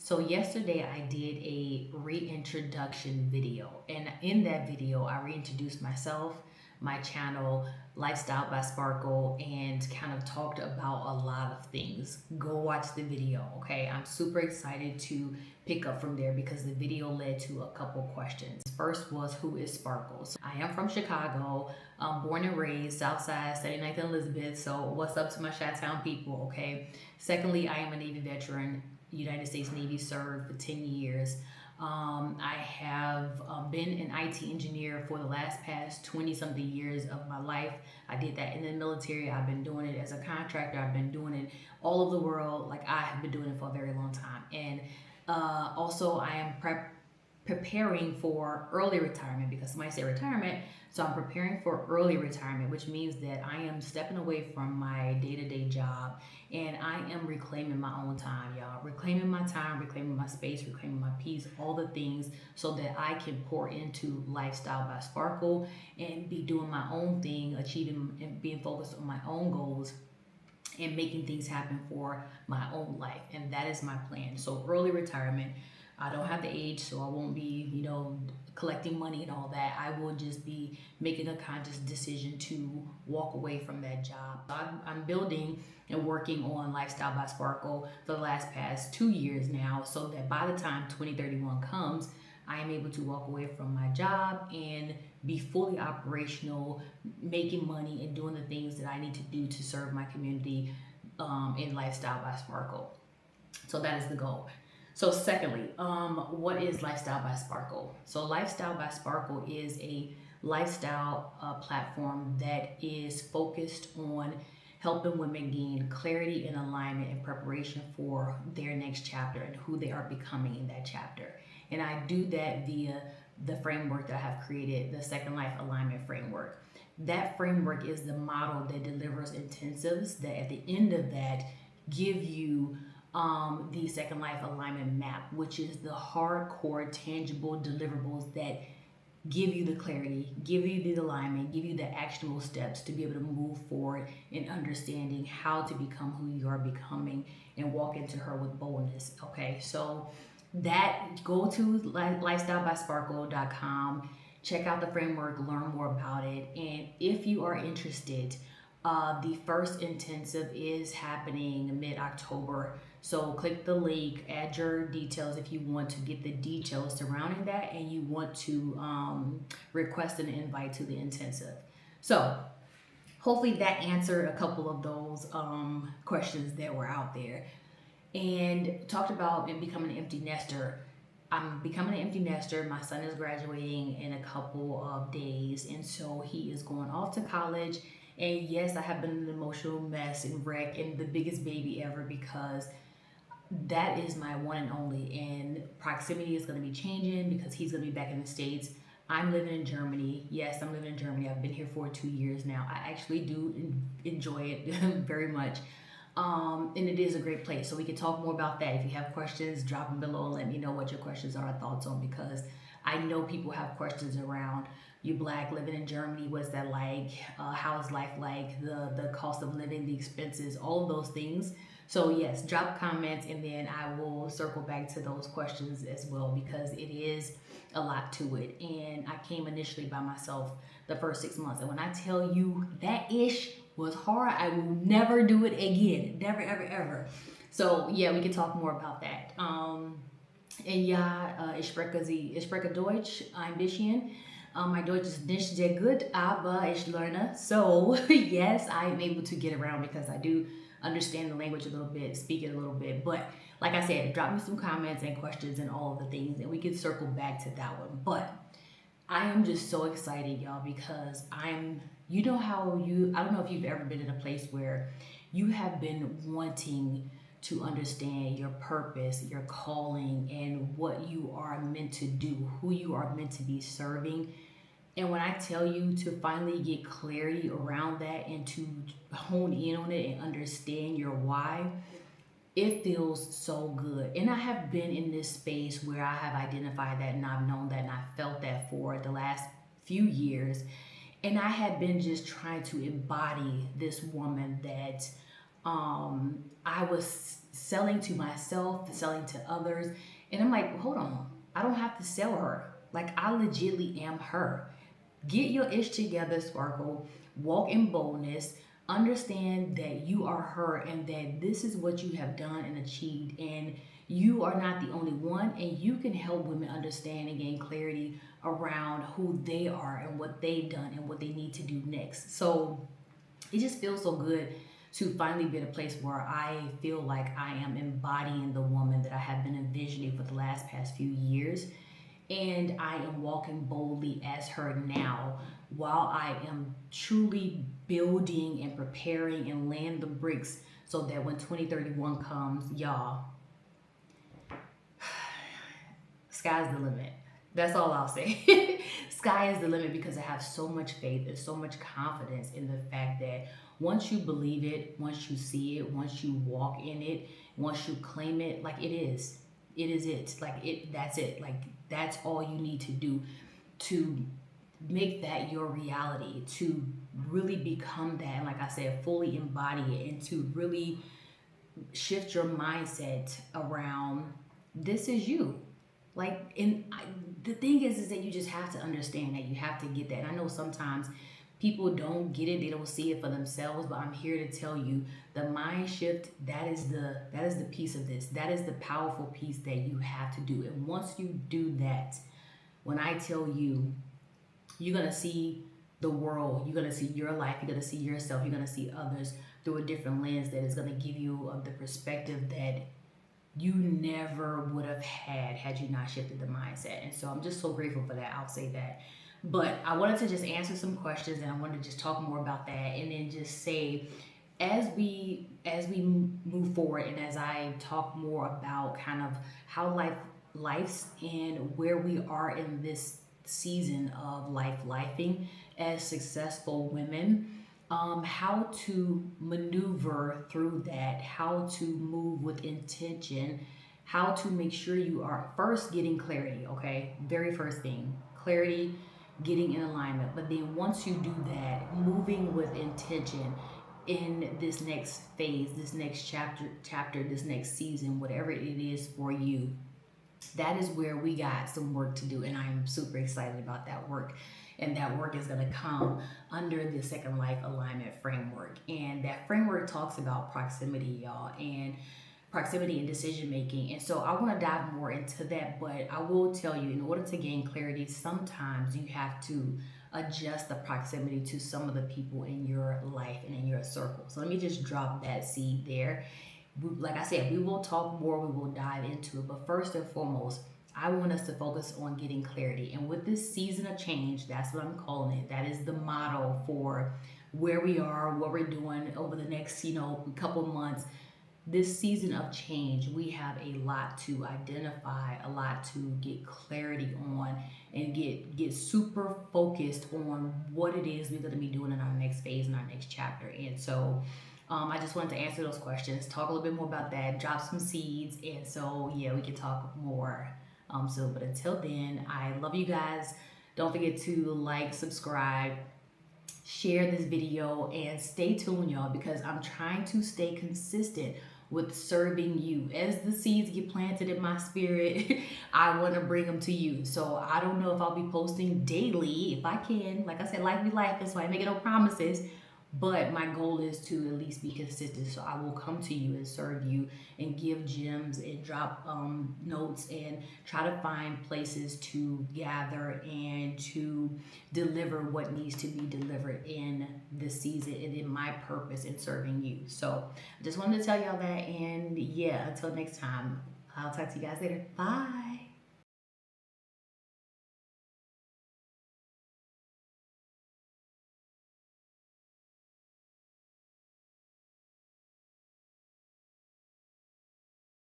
So yesterday I did a reintroduction video, and in that video I reintroduced myself, my channel, Lifestyle by Sparkle, and kind of talked about a lot of things. Go watch the video, okay? I'm super excited to pick up from there because the video led to a couple questions. First was, who is Sparkle? So I am from Chicago, born and raised, Southside, 79th and Elizabeth, so what's up to my Chi-Town people, okay? Secondly, I am a Navy veteran. United States Navy, served for 10 years. I have been an IT engineer for the past 20 something years of my life. I did that in the military. I've been doing it as a contractor. I've been doing it all over the world. Like, I have been doing it for a very long time. And also I am preparing for early retirement, because somebody said retirement. So I'm preparing for early retirement, which means that I am stepping away from my day-to-day job and I am reclaiming my own time, y'all. Reclaiming my time, reclaiming my space, reclaiming my peace, all the things so that I can pour into Lifestyle by Sparkle and be doing my own thing, achieving and being focused on my own goals and making things happen for my own life. And that is my plan. So early retirement. I don't have the age, so I won't be, collecting money and all that. I will just be making a conscious decision to walk away from that job. I'm building and working on Lifestyle by Sparkle for the past 2 years now, so that by the time 2031 comes, I am able to walk away from my job and be fully operational, making money and doing the things that I need to do to serve my community in Lifestyle by Sparkle. So that is the goal. So secondly, what is Lifestyle by Sparkle? So Lifestyle by Sparkle is a lifestyle platform that is focused on helping women gain clarity and alignment in preparation for their next chapter and who they are becoming in that chapter. And I do that via the framework that I have created, the Second Life Alignment Framework. That framework is the model that delivers intensives that at the end of that give you the Second Life Alignment Map, which is the hardcore, tangible deliverables that give you the clarity, give you the alignment, give you the actionable steps to be able to move forward in understanding how to become who you are becoming and walk into her with boldness. Okay, so that, go to lifestylebysparkle.com, check out the framework, learn more about it, and if you are interested, the first intensive is happening mid-October. So click the link, add your details if you want to get the details surrounding that and you want to request an invite to the intensive. So hopefully that answered a couple of those questions that were out there. And talked about becoming an empty nester. I'm becoming an empty nester. My son is graduating in a couple of days, and so he is going off to college. And yes, I have been an emotional mess and wreck and the biggest baby ever, because that is my one and only. And proximity is going to be changing because he's going to be back in the States. I'm living in Germany. Yes, I'm living in Germany. I've been here for 2 years now. I actually do enjoy it very much. And it is a great place. So we can talk more about that. If you have questions, drop them below and let me know what your questions are, thoughts on, because I know people have questions around, you Black, living in Germany, what's that like? How is life like? The cost of living, the expenses, all of those things. So yes, drop comments and then I will circle back to those questions as well, because it is a lot to it. And I came initially by myself the first 6 months. And when I tell you that ish was hard, I will never do it again. Never, ever, ever. So yeah, we can talk more about that. And ja, ich spreche Deutsch ein bisschen. My Deutsch is nicht sehr gut, aber ich lerne. So yes, I am able to get around because I do understand the language a little bit, speak it a little bit. But like I said, drop me some comments and questions and all of the things, and we can circle back to that one. But I am just so excited, y'all, because I don't know if you've ever been in a place where you have been wanting to understand your purpose, your calling, and what you are meant to do, who you are meant to be serving. And when I tell you to finally get clarity around that and to hone in on it and understand your why, it feels so good. And I have been in this space where I have identified that and I've known that and I felt that for the last few years. And I had been just trying to embody this woman that I was selling to myself, selling to others, and I'm like, hold on, I don't have to sell her. Like, I legitly am her. Get your ish together, Sparkle. Walk in boldness. Understand that you are her and that this is what you have done and achieved. And you are not the only one. And you can help women understand and gain clarity around who they are and what they've done and what they need to do next. So it just feels so good to finally be at a place where I feel like I am embodying the woman that I have been envisioning for the past few years, and I am walking boldly as her now while I am truly building and preparing and laying the bricks so that when 2031 comes, y'all, sky's the limit. That's all I'll say. Sky is the limit because I have so much faith and so much confidence in the fact that once you believe it, once you see it, once you walk in it, once you claim it, like it is. It is it. Like that's it. Like that's all you need to do to make that your reality, to really become that, and like I said, fully embody it, and to really shift your mindset around this is you. Like, the thing is that you just have to understand that you have to get that. And I know sometimes people don't get it, they don't see it for themselves, but I'm here to tell you the mind shift, that is the piece of this. That is the powerful piece that you have to do. And once you do that, when I tell you, you're gonna see the world, you're gonna see your life, you're gonna see yourself, you're gonna see others through a different lens that is gonna give you the perspective that you never would have had you not shifted the mindset. And so I'm just so grateful for that. I'll say that. But I wanted to just answer some questions, and I wanted to just talk more about that, and then just say, as we move forward, and as I talk more about kind of how life's and where we are in this season of lifing as successful women, how to maneuver through that, how to move with intention, how to make sure you are first getting clarity, okay? Very first thing, clarity, getting in alignment. But then once you do that, moving with intention in this next phase, this next chapter, this next season, whatever it is for you, that is where we got some work to do, and I'm super excited about that work. And that work is going to come under the Second Life Alignment Framework. And that framework talks about proximity, y'all, and proximity and decision making. And so I want to dive more into that, but I will tell you, in order to gain clarity, sometimes you have to adjust the proximity to some of the people in your life and in your circle. So let me just drop that seed there. Like I said, we will talk more, we will dive into it, but first and foremost, I want us to focus on getting clarity. And with this season of change, that's what I'm calling it. That is the motto for where we are, what we're doing over the next, couple months. This season of change, we have a lot to identify, a lot to get clarity on, and get super focused on what it is we're going to be doing in our next phase, in our next chapter. And so I just wanted to answer those questions, talk a little bit more about that, drop some seeds, and so yeah, we can talk more. But until then, I love you guys. Don't forget to like, subscribe, share this video, and stay tuned, y'all, because I'm trying to stay consistent with serving you. As the seeds get planted in my spirit, I want to bring them to you. So I don't know if I'll be posting daily. If I can, like I said, life be life, that's why I make no promises. But my goal is to at least be consistent. So I will come to you and serve you and give gems and drop notes and try to find places to gather and to deliver what needs to be delivered in this season and in my purpose in serving you. So I just wanted to tell y'all that. And yeah, until next time, I'll talk to you guys later. Bye.